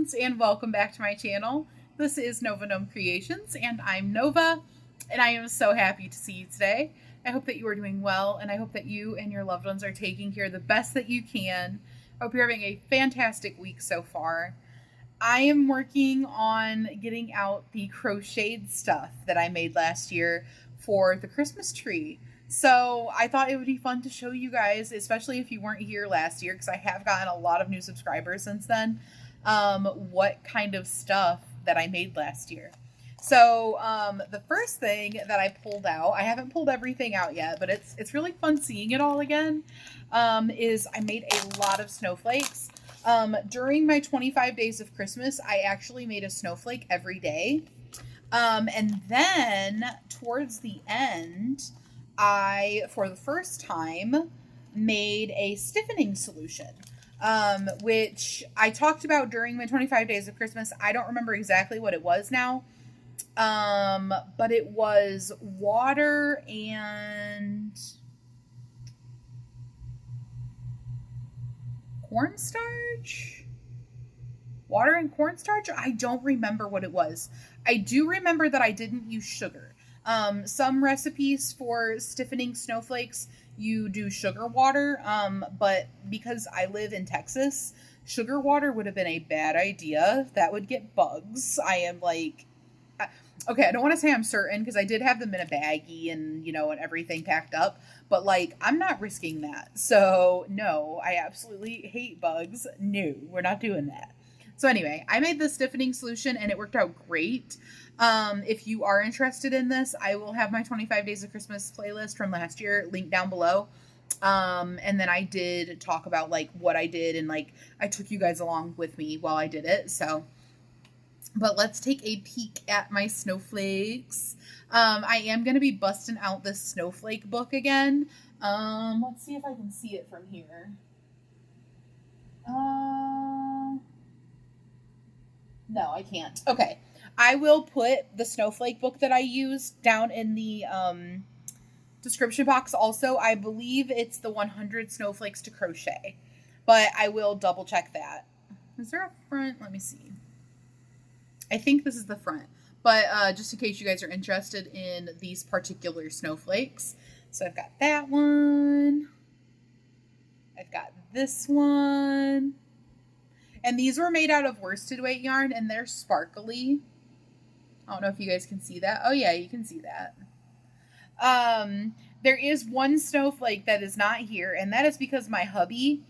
friends, and welcome back to my channel. This is Nova Gnome Creations, and I'm Nova, and I am so happy to see you today. I hope that you are doing well, and I hope that you and your loved ones are taking care the best that you can. I hope you're having a fantastic week so far. I am working on getting out the crocheted stuff that I made last year for the Christmas tree. So I thought it would be fun to show you guys, especially if you weren't here last year, because I have gotten a lot of new subscribers since then, what kind of stuff that I made last year. So the first thing that I pulled out, I haven't pulled everything out yet, but it's really fun seeing it all again, is I made a lot of snowflakes. During my 25 days of Christmas, I actually made a snowflake every day. And then towards the end, I, for the first time, made a stiffening solution, which I talked about during my 25 days of Christmas. I don't remember exactly what it was now, but it was water and cornstarch? Water and cornstarch? I don't remember what it was. I do remember that I didn't use sugar. Some recipes for stiffening snowflakes, you do sugar water, but because I live in Texas, sugar water would have been a bad idea. That would get bugs. I am like, okay, I don't want to say I'm certain because I did have them in a baggie and, and everything packed up, but like, I'm not risking that. So no, I absolutely hate bugs. No, we're not doing that. So anyway, I made the stiffening solution and it worked out great. If you are interested in this, I will have my 25 Days of Christmas playlist from last year linked down below. And then I did talk about like what I did and like I took you guys along with me while I did it. So, but let's take a peek at my snowflakes. I am going to be busting out this snowflake book again. Let's see if I can see it from here. No, I can't. Okay. I will put the snowflake book that I used down in the description box also. I believe it's the 100 snowflakes to crochet, but I will double check that. Is there a front? Let me see. I think this is the front, but just in case you guys are interested in these particular snowflakes. So I've got that one. I've got this one. And these were made out of worsted weight yarn, and they're sparkly. I don't know if you guys can see that. Oh, yeah, you can see that. There is one snowflake that is not here, and that is because my hubby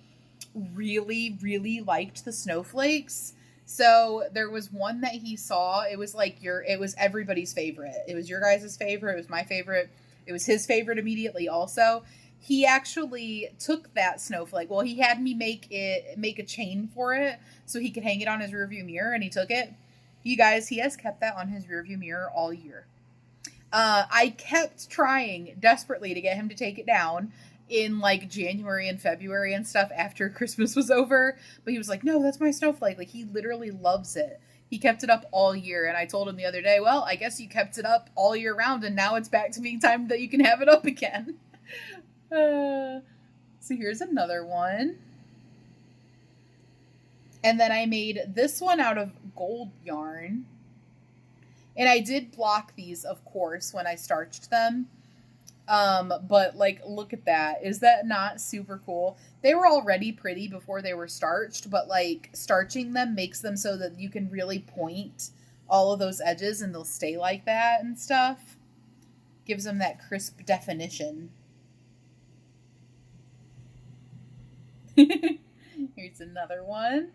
really, really liked the snowflakes. So there was one that he saw. It was like it was everybody's favorite. It was your guys' favorite. It was my favorite. It was his favorite immediately also. He actually took that snowflake. Well, he had me make a chain for it so he could hang it on his rearview mirror, and he took it. You guys, he has kept that on his rearview mirror all year. I kept trying desperately to get him to take it down in like January and February and stuff after Christmas was over, but he was like, no, that's my snowflake. Like, he literally loves it. He kept it up all year, and I told him the other day, well, I guess you kept it up all year round, and now it's back to being time that you can have it up again. So here's another one. And then I made this one out of gold yarn. And I did block these, of course, when I starched them. But like, look at that. Is that not super cool? They were already pretty before they were starched, but like starching them makes them so that you can really point all of those edges and they'll stay like that and stuff. Gives them that crisp definition. Here's another one.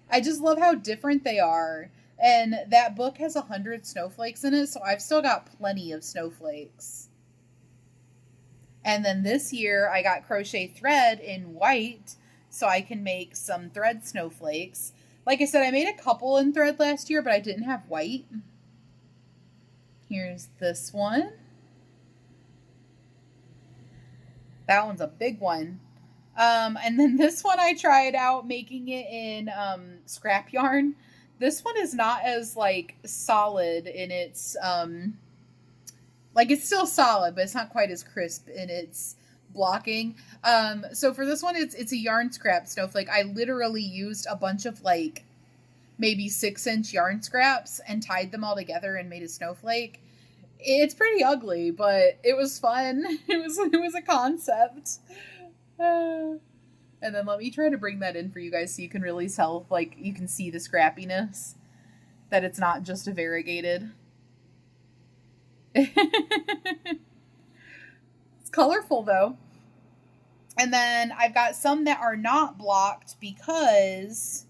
I just love how different they are. And that book has 100 snowflakes in it, so I've still got plenty of snowflakes. And then this year I got crochet thread in white, so I can make some thread snowflakes. Like I said, I made a couple in thread last year, but I didn't have white. Here's this one. That one's a big one. And then this one I tried out making it in scrap yarn. This one is not as like solid in its like it's still solid, but it's not quite as crisp in its blocking. So for this one, it's a yarn scrap snowflake. I literally used a bunch of like maybe 6-inch yarn scraps and tied them all together and made a snowflake. It's pretty ugly, but it was fun. It was a concept. And then let me try to bring that in for you guys so you can really tell, like, you can see the scrappiness, that it's not just a variegated. It's colorful though. And then I've got some that are not blocked because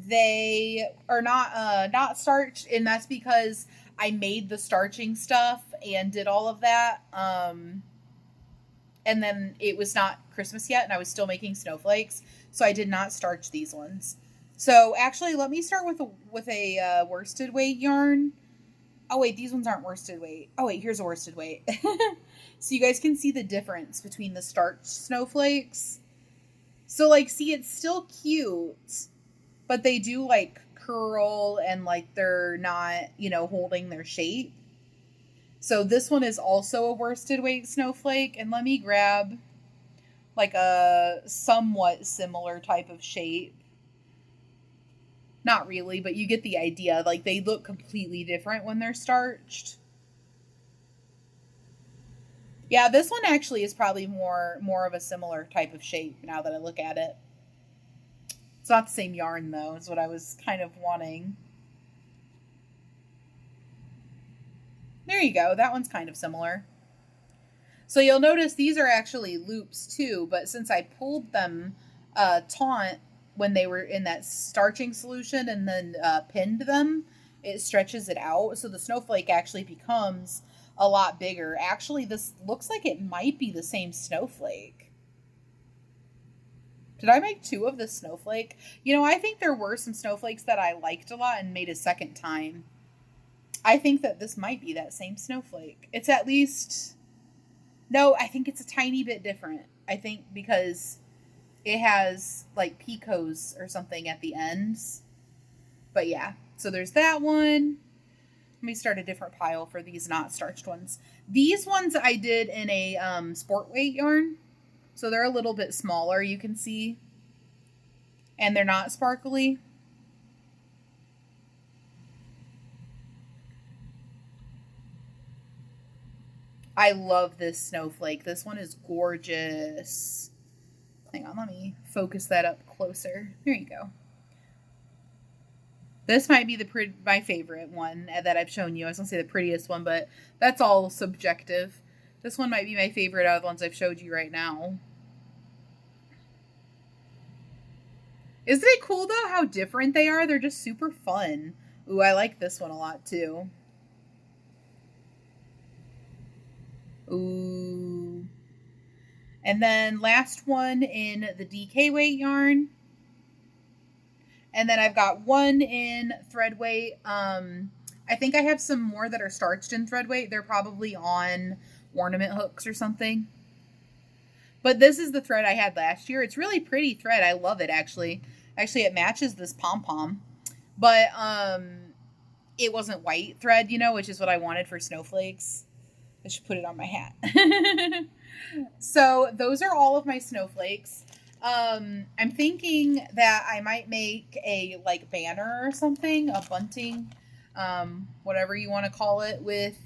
they are not starched, and that's because I made the starching stuff and did all of that. And then it was not Christmas yet, and I was still making snowflakes, so I did not starch these ones. So actually, let me start with a worsted weight yarn. Oh wait, these ones aren't worsted weight. Oh wait, here's a worsted weight. So you guys can see the difference between the starched snowflakes. So like, see, it's still cute, but they do like curl and like they're not, you know, holding their shape. So this one is also a worsted weight snowflake, and let me grab like a somewhat similar type of shape. Not really, but you get the idea. Like, they look completely different when they're starched. Yeah, this one actually is probably more of a similar type of shape now that I look at it. It's not the same yarn though, is what I was kind of wanting. There you go. That one's kind of similar. So you'll notice these are actually loops too, but since I pulled them taut when they were in that starching solution and then pinned them, it stretches it out. So the snowflake actually becomes a lot bigger. Actually, this looks like it might be the same snowflake. Did I make 2 of this snowflake? You know, I think there were some snowflakes that I liked a lot and made a second time. I think that this might be that same snowflake. It's at least... No, I think it's a tiny bit different. I think because it has like picots or something at the ends. But yeah, so there's that one. Let me start a different pile for these not starched ones. These ones I did in a sport weight yarn. So they're a little bit smaller, you can see. And they're not sparkly. I love this snowflake. This one is gorgeous. Hang on, let me focus that up closer. There you go. This might be my favorite one that I've shown you. I was going to say the prettiest one, but that's all subjective. This one might be my favorite out of the ones I've showed you right now. Isn't it cool, though, how different they are? They're just super fun. Ooh, I like this one a lot, too. Ooh. And then last one in the DK weight yarn. And then I've got one in thread weight. I think I have some more that are starched in thread weight. They're probably on ornament hooks or something. But this is the thread I had last year. It's really pretty thread. I love it, actually. Actually, it matches this pom-pom. But it wasn't white thread, you know, which is what I wanted for snowflakes. I should put it on my hat. So those are all of my snowflakes. I'm thinking that I might make a like banner or something, a bunting, whatever you want to call it, with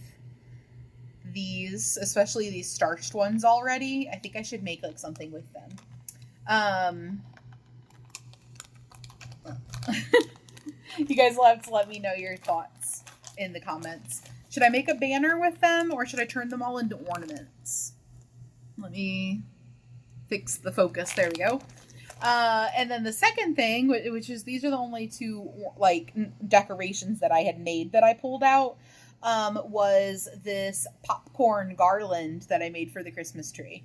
these, especially these starched ones already. I think I should make like something with them. You guys will have to let me know your thoughts in the comments. Should I make a banner with them, or should I turn them all into ornaments? Let me fix the focus. There we go. And then the second thing, which is these are the only 2 like decorations that I had made that I pulled out, was this popcorn garland that I made for the Christmas tree.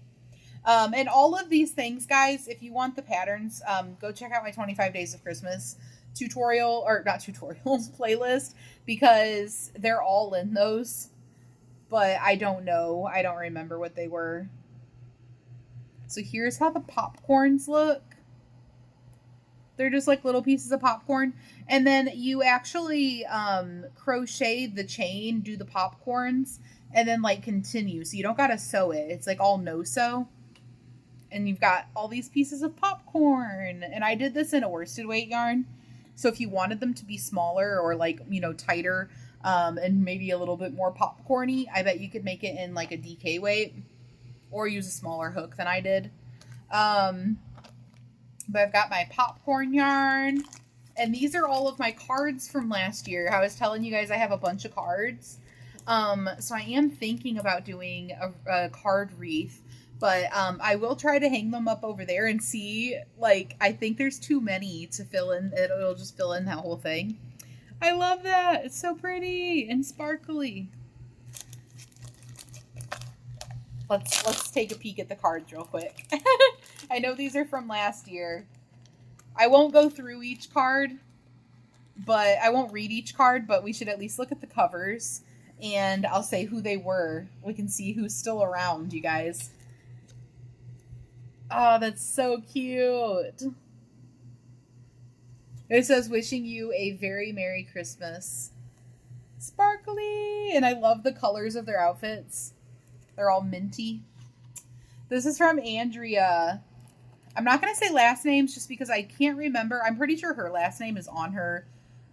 And all of these things, guys, if you want the patterns, go check out my 25 Days of Christmas tutorial, or not tutorials, playlist, because they're all in those. But I don't know. I don't remember what they were. So here's how the popcorns look. They're just like little pieces of popcorn. And then you actually crochet the chain, do the popcorns, and then like continue. So you don't gotta sew it. It's like all no sew. And you've got all these pieces of popcorn. And I did this in a worsted weight yarn. So if you wanted them to be smaller or like, you know, tighter, and maybe a little bit more popcorny, I bet you could make it in like a DK weight or use a smaller hook than I did. But I've got my popcorn yarn, and these are all of my cards from last year. I was telling you guys I have a bunch of cards. So I am thinking about doing a card wreath, but I will try to hang them up over there and see. Like, I think there's too many to fill in. It'll just fill in that whole thing. I love that. It's so pretty and sparkly. Let's take a peek at the cards real quick. I know these are from last year. I won't go through each card, but I won't read each card, but we should at least look at the covers, and I'll say who they were. We can see who's still around, you guys. Oh, that's so cute. It says, wishing you a very Merry Christmas. Sparkly! And I love the colors of their outfits. They're all minty. This is from Andrea. I'm not going to say last names just because I can't remember. I'm pretty sure her last name is on her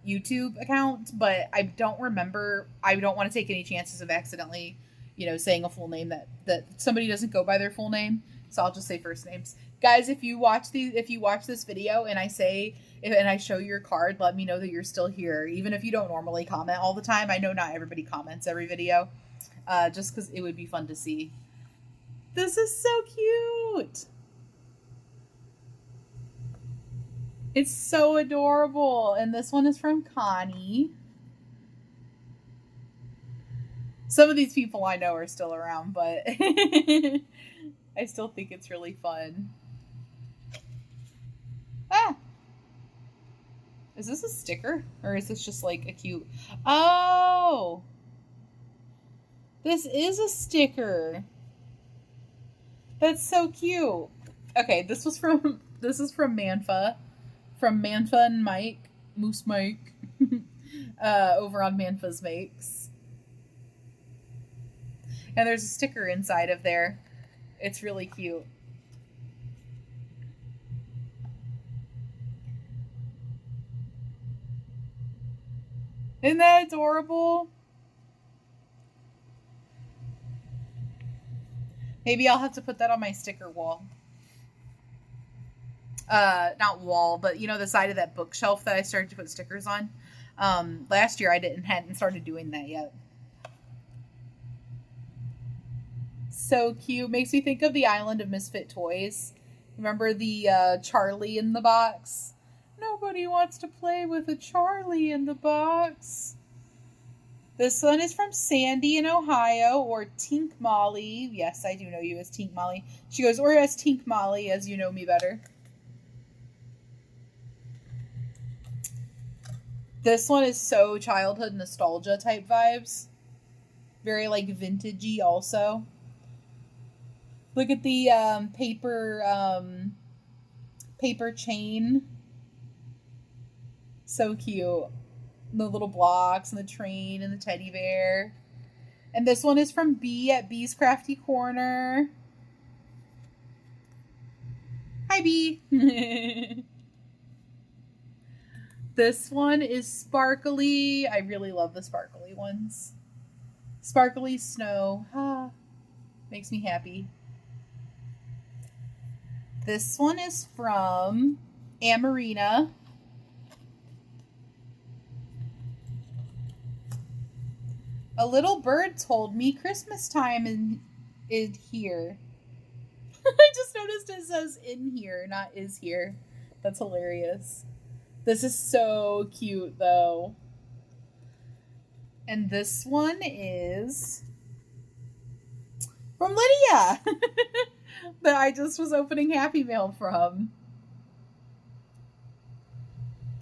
YouTube account, but I don't remember. I don't want to take any chances of accidentally, you know, saying a full name that somebody doesn't go by their full name. So I'll just say first names. Guys, if you watch this video and I show your card, let me know that you're still here. Even if you don't normally comment all the time. I know not everybody comments every video. Just because it would be fun to see. This is so cute. It's so adorable. And this one is from Connie. Some of these people I know are still around, but I still think it's really fun. Ah! Is this a sticker? Or is this just like a cute... Oh! This is a sticker. That's so cute. Okay, this is from Manfa. From Manfa and Mike. Moose Mike. Over on Manfa's Makes. And there's a sticker inside of there. It's really cute. Isn't that adorable? Maybe I'll have to put that on my sticker wall. Not wall, but you know, the side of that bookshelf that I started to put stickers on. Last year I hadn't started doing that yet. So cute. Makes me think of the Island of Misfit Toys. Remember the Charlie in the box? Nobody wants to play with a Charlie in the box. This one is from Sandy in Ohio, or Tink Molly. Yes, I do know you as Tink Molly. She goes, or as Tink Molly, as you know me better. This one is so childhood nostalgia type vibes. Very like vintagey also. Look at the paper chain. So cute. The little blocks and the train and the teddy bear. And this one is from B at B's Crafty Corner. Hi, B. This one is sparkly. I really love the sparkly ones. Sparkly snow. Ah, makes me happy. This one is from Amarina. A little bird told me Christmas time is here. I just noticed it says in here, not is here. That's hilarious. This is so cute, though. And this one is from Lydia. That I just was opening Happy Mail from.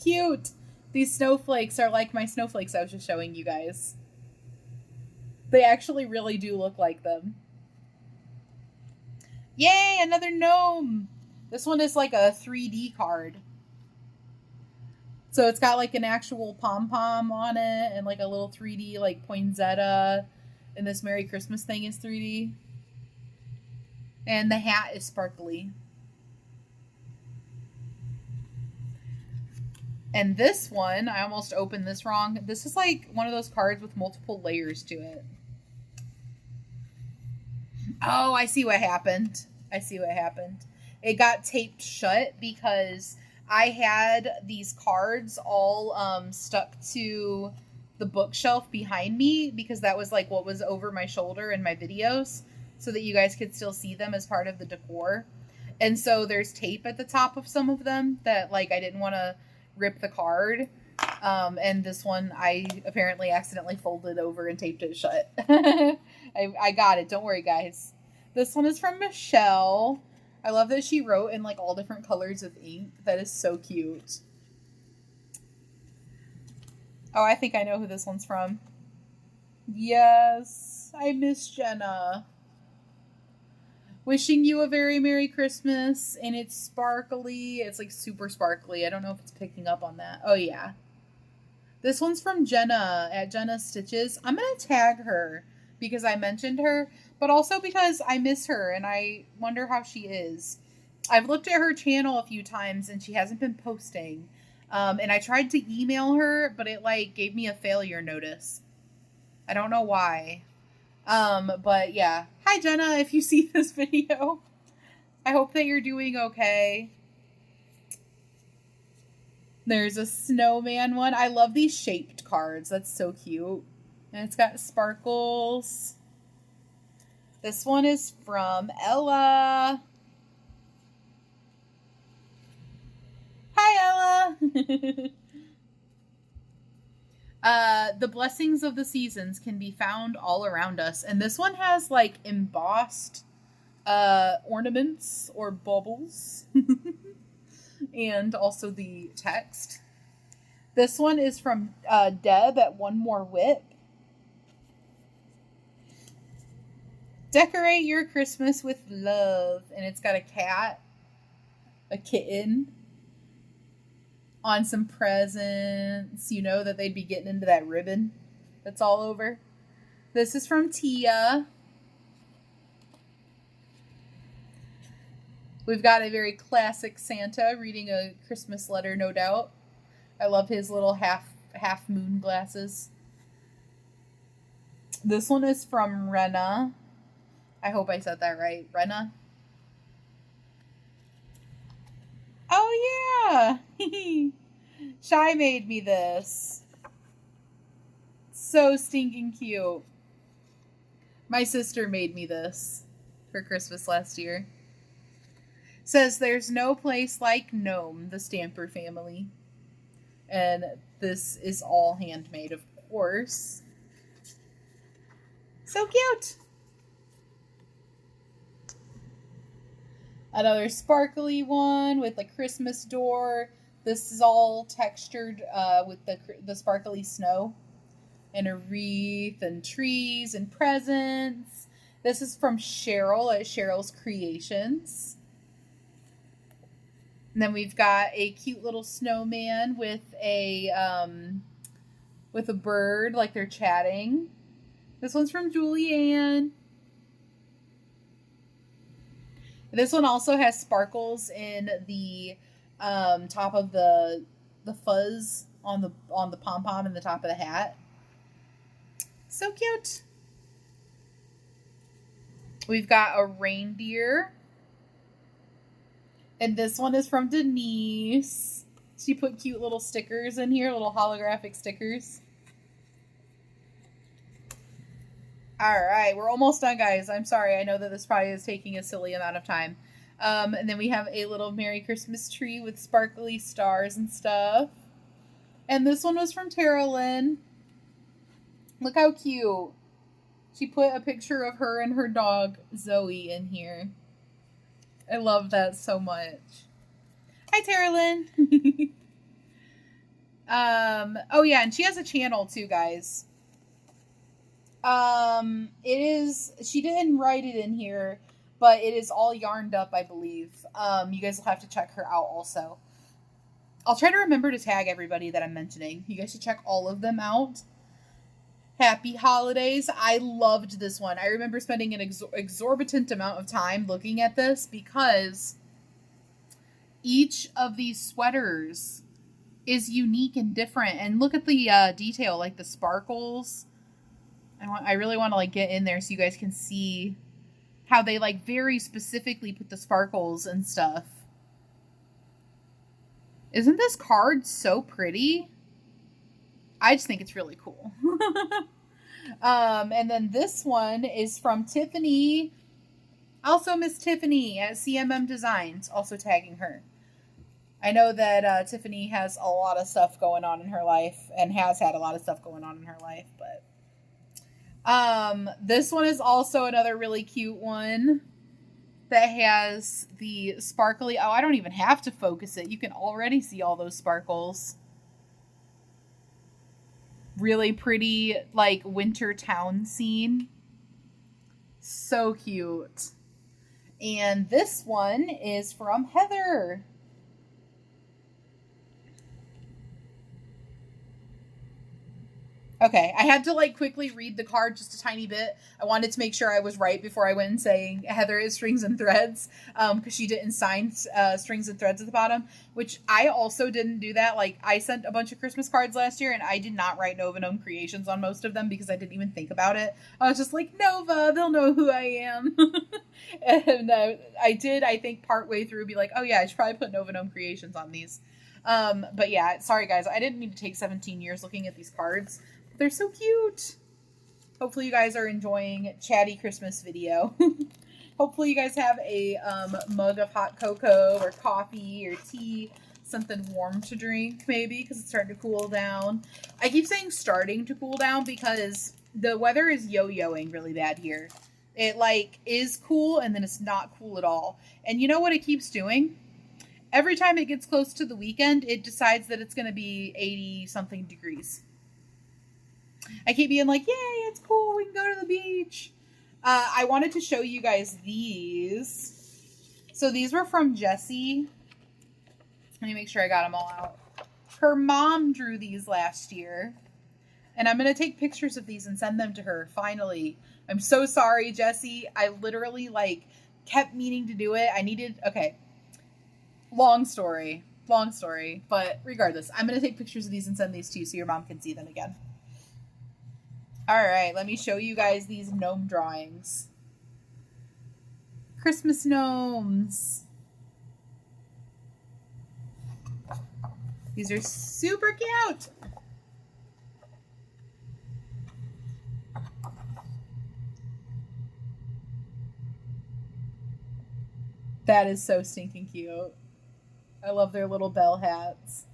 Cute. These snowflakes are like my snowflakes I was just showing you guys. They actually really do look like them. Yay, another gnome. This one is like a 3D card. So it's got like an actual pom-pom on it and like a little 3D like poinsettia. And this Merry Christmas thing is 3D. And the hat is sparkly. And this one, I almost opened this wrong. This is like one of those cards with multiple layers to it. Oh, I see what happened. I see what happened. It got taped shut because I had these cards all stuck to the bookshelf behind me because that was like what was over my shoulder in my videos so that you guys could still see them as part of the decor. And so there's tape at the top of some of them that like I didn't want to rip the card. And this one I apparently accidentally folded over and taped it shut. I got it. Don't worry, guys. This one is from Michelle. I love that she wrote in like all different colors of ink. That is so cute. Oh, I think I know who this one's from. Yes, I miss Jenna. Wishing you a very Merry Christmas. And it's sparkly. It's like super sparkly. I don't know if it's picking up on that. Oh, yeah. This one's from Jenna at Jenna Stitches. I'm going to tag her because I mentioned her, but also because I miss her and I wonder how she is. I've looked at her channel a few times and she hasn't been posting. And I tried to email her, but it like gave me a failure notice. I don't know why. But yeah. Hi, Jenna, if you see this video. I hope that you're doing okay. There's a snowman one. I love these shaped cards. That's so cute. And it's got sparkles. This one is from Ella. Hi, Ella. The blessings of the seasons can be found all around us. And this one has like embossed ornaments or bubbles. And also the text. This one is from Deb at One More Whip. Decorate your Christmas with love. And it's got a cat, a kitten, on some presents. You know that they'd be getting into that ribbon that's all over. This is from Tia. We've got a very classic Santa reading a Christmas letter, no doubt. I love his little half moon glasses. This one is from Renna. I hope I said that right. Renna? Oh, yeah. Shy made me this. So stinking cute. My sister made me this for Christmas last year. Says there's no place like Gnome, the Stamper family. And this is all handmade, of course. So cute. Another sparkly one with a Christmas door. This is all textured with the sparkly snow. And a wreath and trees and presents. This is from Cheryl at Cheryl's Creations. And then we've got a cute little snowman with a bird, like they're chatting. This one's from Julianne. This one also has sparkles in the top of the fuzz on the pom-pom in the top of the hat. So cute. We've got a reindeer. And this one is from Denise. She put cute little stickers in here, little holographic stickers. Alright, we're almost done, guys. I'm sorry. I know that this probably is taking a silly amount of time. And then we have a little Merry Christmas tree with sparkly stars and stuff. And this one was from Tara Lynn. Look how cute. She put a picture of her and her dog, Zoe, in here. I love that so much. Hi, Tara Lynn. Oh yeah, and she has a channel too, guys. She didn't write it in here, but it is all yarned up, I believe. You guys will have to check her out also. I'll try to remember to tag everybody that I'm mentioning. You guys should check all of them out. Happy holidays. I loved this one. I remember spending an exorbitant amount of time looking at this because each of these sweaters is unique and different. And look at the detail, like the sparkles. I really want to like get in there so you guys can see how they like very specifically put the sparkles and stuff. Isn't this card so pretty? I just think it's really cool. And then this one is from Tiffany. Also Miss Tiffany at CMM Designs, also tagging her. I know that Tiffany has a lot of stuff going on in her life and has had a lot of stuff going on in her life, but this one is also another really cute one that has the sparkly, oh, I don't even have to focus it. You can already see all those sparkles. Really pretty, like, winter town scene. So cute. And this one is from Heather. Okay, I had to like quickly read the card just a tiny bit. I wanted to make sure I was right before I went and saying Heather is Strings and Threads, because she didn't sign Strings and Threads at the bottom, which I also didn't do that. Like, I sent a bunch of Christmas cards last year and I did not write Nova Gnome Creations on most of them because I didn't even think about it. I was just like, Nova, they'll know who I am. And I did, I think, partway through be like, oh yeah, I should probably put Nova Gnome Creations on these. But yeah, sorry guys, I didn't need to take 17 years looking at these cards. They're so cute. Hopefully you guys are enjoying Chatty Christmas video. Hopefully you guys have a mug of hot cocoa or coffee or tea, something warm to drink maybe, because it's starting to cool down. I keep saying starting to cool down because the weather is yo-yoing really bad here. It like is cool and then it's not cool at all. And you know what it keeps doing? Every time it gets close to the weekend, it decides that it's going to be 80 something degrees. I keep being like, yay, it's cool, we can go to the beach. I wanted to show you guys these. So these were from Jessie. Let me make sure I got them all out. Her mom drew these last year. And I'm going to take pictures of these and send them to her, finally. I'm so sorry, Jessie. I literally, like, kept meaning to do it. Okay. Long story. But regardless, I'm going to take pictures of these and send these to you so your mom can see them again. All right, let me show you guys these gnome drawings. Christmas gnomes. These are super cute. That is so stinking cute. I love their little bell hats.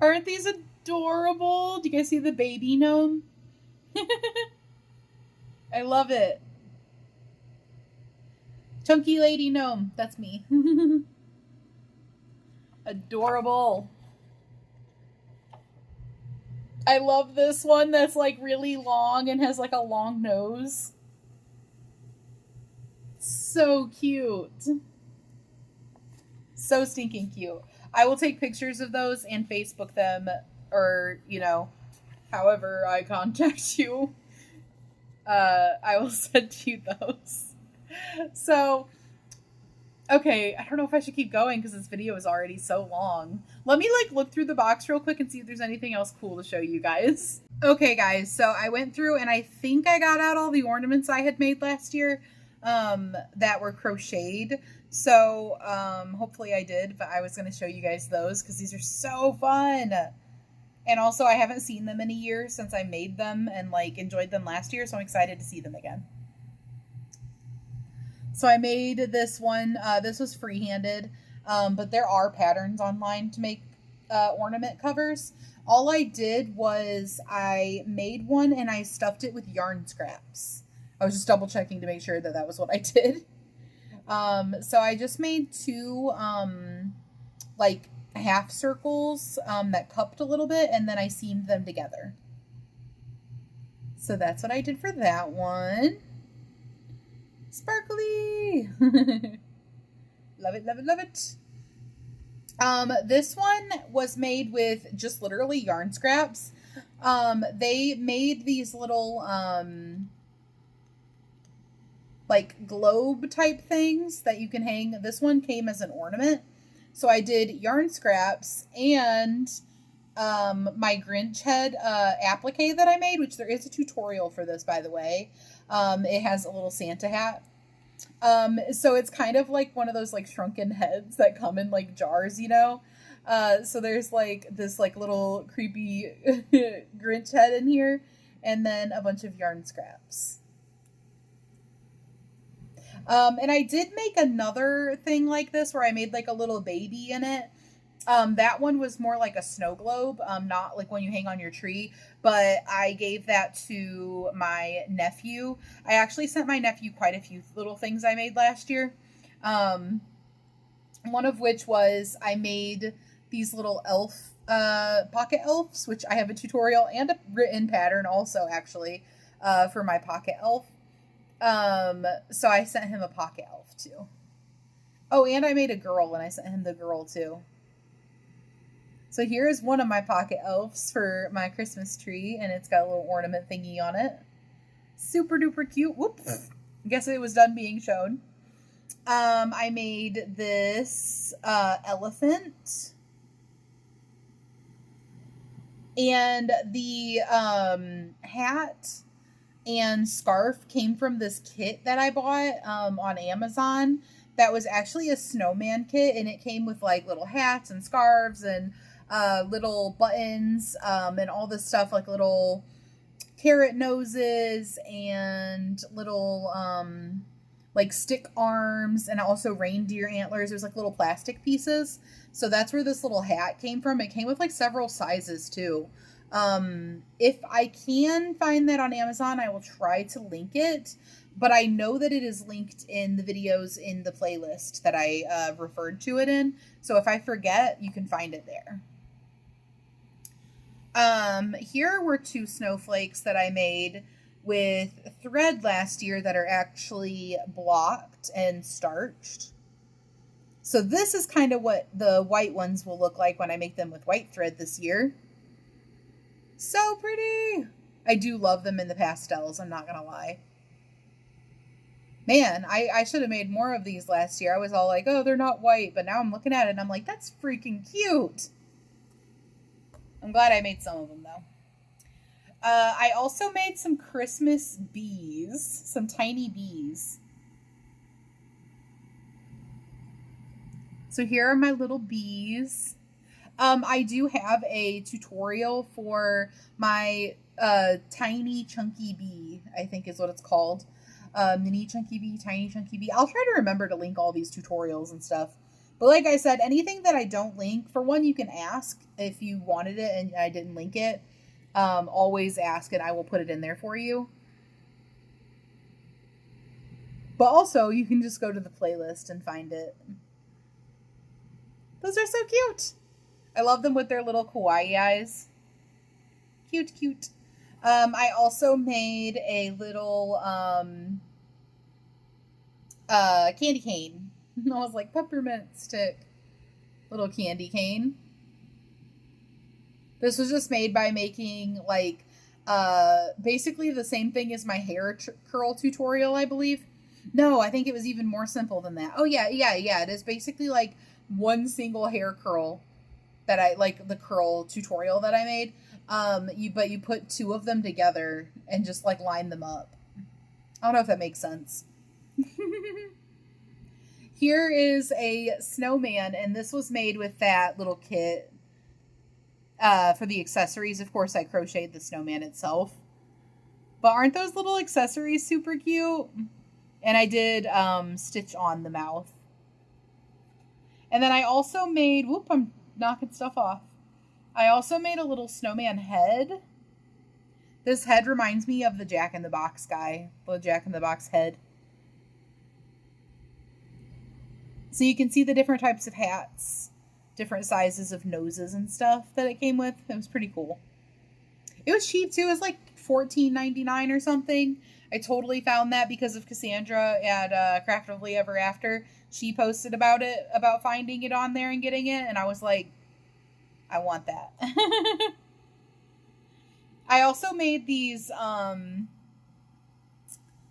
Aren't these adorable? Do you guys see the baby gnome? I love it. Chunky lady gnome. That's me. Adorable. I love this one that's like really long and has like a long nose. So cute. So stinking cute. I will take pictures of those and Facebook them, or, you know, however I contact you. I will send you those. So, okay, I don't know if I should keep going because this video is already so long. Let me, like, look through the box real quick and see if there's anything else cool to show you guys. Okay, guys, so I went through and I think I got out all the ornaments I had made last year that were crocheted. So, hopefully I did, but I was going to show you guys those because these are so fun. And also, I haven't seen them in a year since I made them and, like, enjoyed them last year, so I'm excited to see them again. So I made this one. This was free-handed, but there are patterns online to make ornament covers. All I did was I made one and I stuffed it with yarn scraps. I was just double-checking to make sure that that was what I did. So I just made two, like, half circles that cupped a little bit, and then I seamed them together. So that's what I did for that one. Sparkly! Love it, love it, love it. This one was made with just literally yarn scraps. They made these little, like globe type things that you can hang. This one came as an ornament. So I did yarn scraps and my Grinch head applique that I made, which there is a tutorial for this, by the way. It has a little Santa hat. So it's kind of like one of those like shrunken heads that come in like jars, you know? So there's like this like little creepy Grinch head in here, and then a bunch of yarn scraps. And I did make another thing like this where I made like a little baby in it. That one was more like a snow globe, not like one you hang on your tree, but I gave that to my nephew. I actually sent my nephew quite a few little things I made last year. One of which was I made these little elf, pocket elves, which I have a tutorial and a written pattern also actually, for my pocket elf. So I sent him a pocket elf too. Oh, and I made a girl and I sent him the girl too. So here is one of my pocket elves for my Christmas tree, and it's got a little ornament thingy on it. Super duper cute. Whoops. I guess it was done being shown. I made this elephant. And the hat and scarf came from this kit that I bought on Amazon. That was actually a snowman kit, and it came with like little hats and scarves and little buttons and all this stuff, like little carrot noses and little like stick arms, and also reindeer antlers. There's like little plastic pieces. So that's where this little hat came from. It came with like several sizes too. If I can find that on Amazon, I will try to link it, but I know that it is linked in the videos in the playlist that I referred to it in. So if I forget, you can find it there. Here were 2 snowflakes that I made with thread last year that are actually blocked and starched. So this is kind of what the white ones will look like when I make them with white thread this year. So pretty! I do love them in the pastels, I'm not gonna lie. Man, I should have made more of these last year. I was all like, oh, they're not white, but now I'm looking at it and I'm like, that's freaking cute! I'm glad I made some of them, though. I also made some Christmas bees, some tiny bees. So here are my little bees. I do have a tutorial for my tiny chunky bee, I think is what it's called. Mini chunky bee, tiny chunky bee. I'll try to remember to link all these tutorials and stuff. But like I said, anything that I don't link, for one, you can ask if you wanted it and I didn't link it. Always ask and I will put it in there for you. But also, you can just go to the playlist and find it. Those are so cute. I love them with their little kawaii eyes. Cute, cute. I also made a little candy cane. I was like, peppermint stick. Little candy cane. This was just made by making like basically the same thing as my hair curl tutorial, I believe. No, I think it was even more simple than that. Oh yeah. It is basically like one single hair curl that I like, the curl tutorial that I made. But you put 2 of them together and just like line them up. I don't know if that makes sense. Here is a snowman, and this was made with that little kit. For the accessories, of course, I crocheted the snowman itself. But aren't those little accessories super cute? And I did stitch on the mouth. And then I also made, whoop, I'm knocking stuff off. I also made a little snowman head. This head reminds me of the Jack in the Box guy, the Jack in the Box head. So you can see the different types of hats, different sizes of noses and stuff that it came with. It was pretty cool. It was cheap too. It was like $14.99 or something. I totally found that because of Cassandra at Craftively Ever After. She posted about it, about finding it on there and getting it, and I was like, I want that. I also made these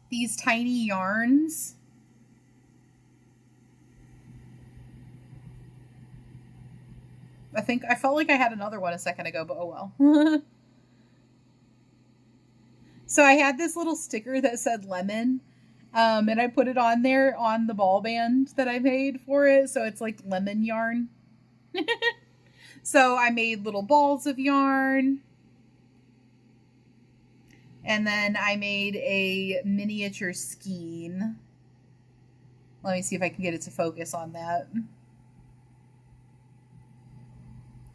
these tiny yarns. I felt like I had another one a second ago, but oh well. So I had this little sticker that said lemon, and I put it on there on the ball band that I made for it. So it's like lemon yarn. So I made little balls of yarn. And then I made a miniature skein. Let me see if I can get it to focus on that.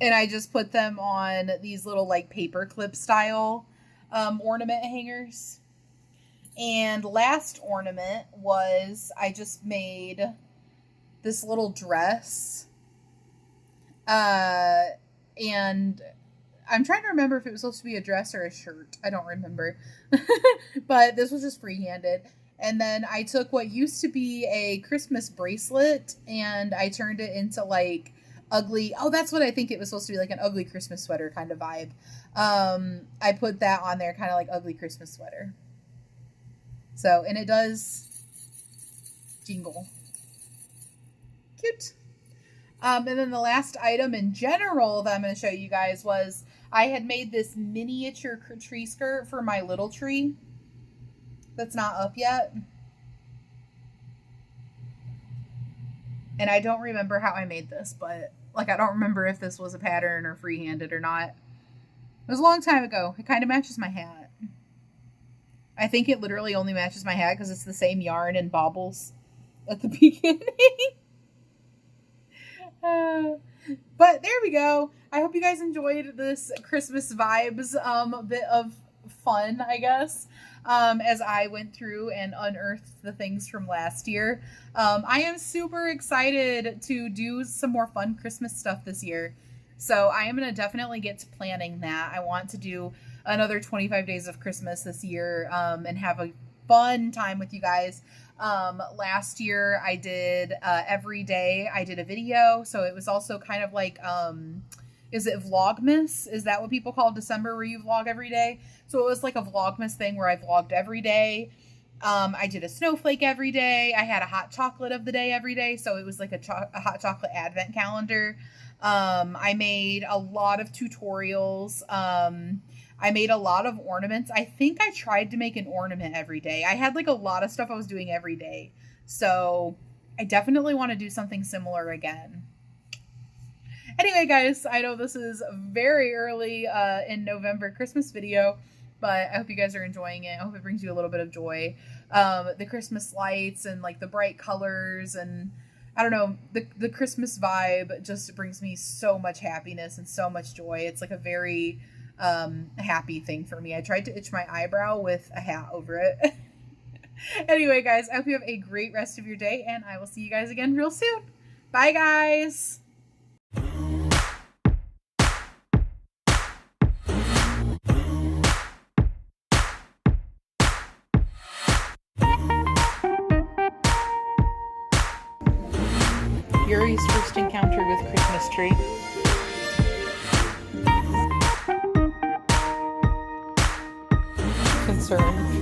And I just put them on these little like paper clip style ornament hangers. And last ornament was I just made this little dress. And I'm trying to remember if it was supposed to be a dress or a shirt. I don't remember. But this was just freehanded. And then I took what used to be a Christmas bracelet and I turned it into like ugly. Oh, that's what I think it was supposed to be, like an ugly Christmas sweater kind of vibe. I put that on there, kind of like ugly Christmas sweater. So, and it does jingle. Cute. And then the last item in general that I'm going to show you guys was I had made this miniature tree skirt for my little tree that's not up yet. And I don't remember how I made this, but like I don't remember if this was a pattern or freehanded or not. It was a long time ago. It kind of matches my hat. I think it literally only matches my hat because it's the same yarn and baubles at the beginning. But there we go. I hope you guys enjoyed this Christmas vibes bit of fun, I guess, as I went through and unearthed the things from last year. I am super excited to do some more fun Christmas stuff this year. So I am going to definitely get to planning that. I want to do another 25 days of Christmas this year and have a fun time with you guys. Last year I did every day I did a video, so it was also kind of like is it Vlogmas? Is that what people call December where you vlog every day? So it was like a Vlogmas thing where I vlogged every day. I did a snowflake every day. I had a hot chocolate of the day every day, so it was like a hot chocolate advent calendar. I made a lot of tutorials. I made a lot of ornaments. I think I tried to make an ornament every day. I had like a lot of stuff I was doing every day. So I definitely want to do something similar again. Anyway, guys, I know this is very early in November Christmas video, but I hope you guys are enjoying it. I hope it brings you a little bit of joy. The Christmas lights and like the bright colors and I don't know, the Christmas vibe just brings me so much happiness and so much joy. It's like a very happy thing for me. I tried to itch my eyebrow with a hat over it. Anyway, guys, I hope you have a great rest of your day, and I will see you guys again real soon. Bye, guys. Yuri's first encounter with Christmas tree. Concern.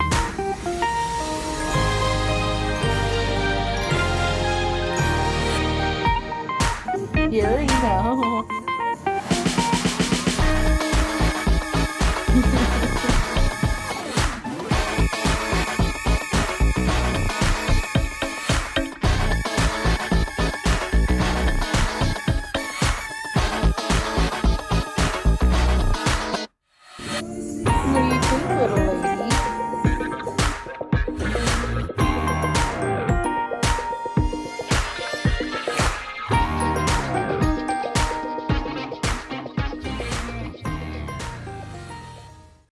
Yuri, no.